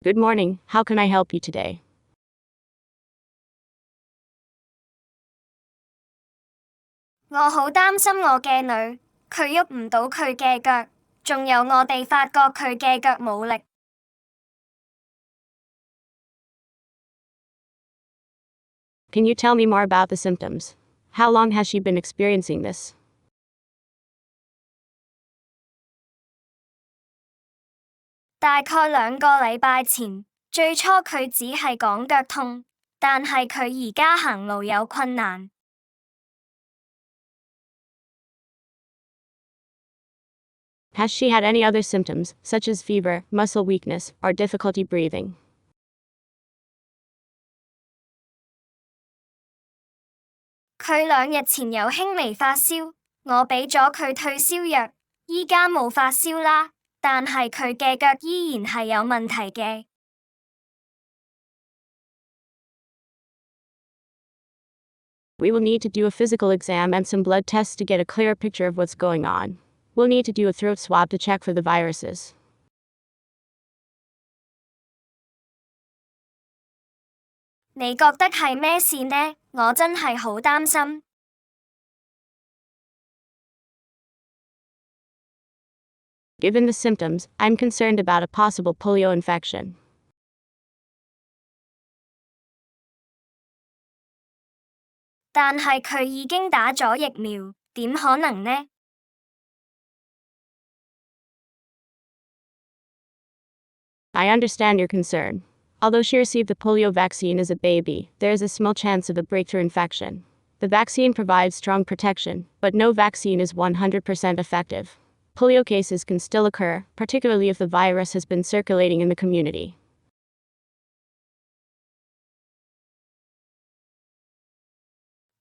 Good morning, how can I help you today? 我好擔心我嘅女，佢喐唔到佢嘅腳，仲有我哋發覺佢嘅腳冇力。Can you tell me more about the symptoms? How long has she been experiencing this? 大概2個禮拜前，最初佢只係講腳痛，但係佢而家行路有困難。Has she had any other symptoms, such as fever, muscle weakness, or difficulty breathing? 佢2日前有輕微發燒，我俾咗佢退燒藥，依家冇發燒啦，但係佢嘅腳依然係有問題嘅。We will need to do a physical exam and some blood tests to get a clearer picture of what's going on. We'll need to do a throat swab to check for the viruses. 你覺得係咩事呢？我真係好擔心。Given the symptoms, I'm concerned about a possible polio infection. 但係佢已經打咗疫苗，點可能呢？ I understand your concern. Although she received the polio vaccine as a baby, there is a small chance of a breakthrough infection. The vaccine provides strong protection, but no vaccine is 100% effective. Polio cases can still occur, particularly if the virus has been circulating in the community.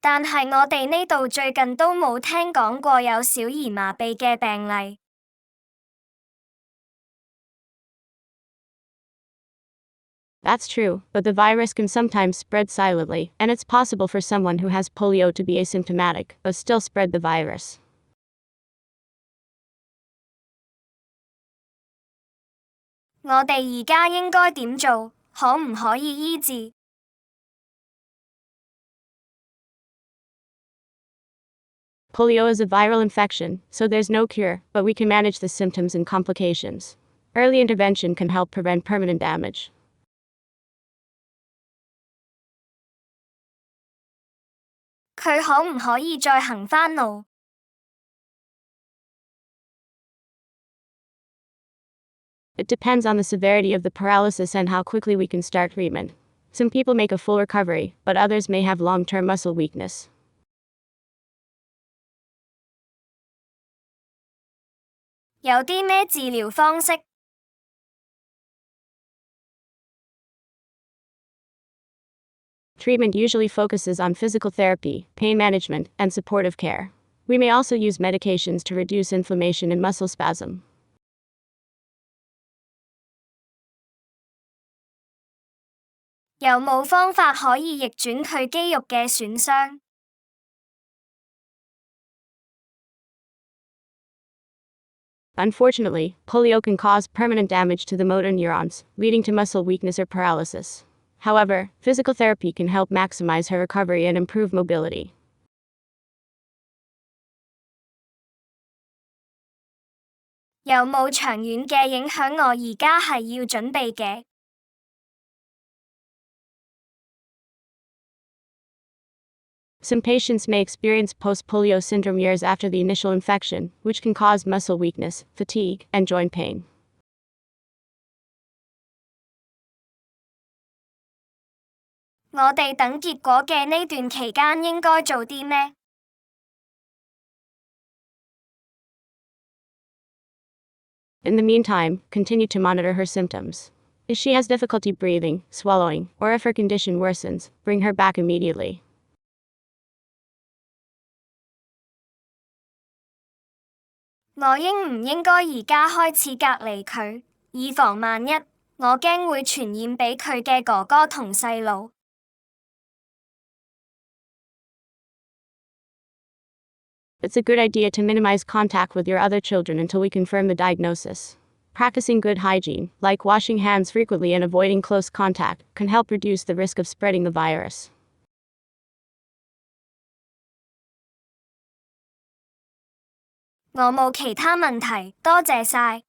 但係我哋呢度最近都冇聽講過有小兒麻痹嘅病例。That's true, but the virus can sometimes spread silently, and it's possible for someone who has polio to be asymptomatic, but still spread the virus. 我哋而家應該點做？可唔可以醫治？ Polio is a viral infection, so there's no cure, but we can manage the symptoms and complications. Early intervention can help prevent permanent damage. 佢可唔可以再行返路？ It depends on the severity of the paralysis and how quickly we can start treatment. Some people make a full recovery, but others may have long-term muscle weakness. 有啲咩治療方式？ Treatment usually focuses on physical therapy, pain management, and supportive care. We may also use medications to reduce inflammation and muscle spasm. 有冇方法可以逆轉佢肌肉嘅損傷？ Unfortunately, polio can cause permanent damage to the motor neurons, leading to muscle weakness or paralysis. However, physical therapy can help maximize her recovery and improve mobility. 有冇長遠嘅影響？我而家係要準備嘅。Some patients may experience post-polio syndrome years after the initial infection, which can cause muscle weakness, fatigue, and joint pain. 我哋等結果嘅呢段期間應該做啲咩？ In the meantime, continue to monitor her symptoms. If she has difficulty breathing, swallowing, or if her condition worsens, bring her back immediately. 我應唔應該而家開始隔離佢，以防萬一？我驚會傳染俾佢嘅哥哥同細佬。It's a good idea to minimize contact with your other children until we confirm the diagnosis. Practicing good hygiene, like washing hands frequently and avoiding close contact, can help reduce the risk of spreading the virus. 我冇其他問題，多謝晒。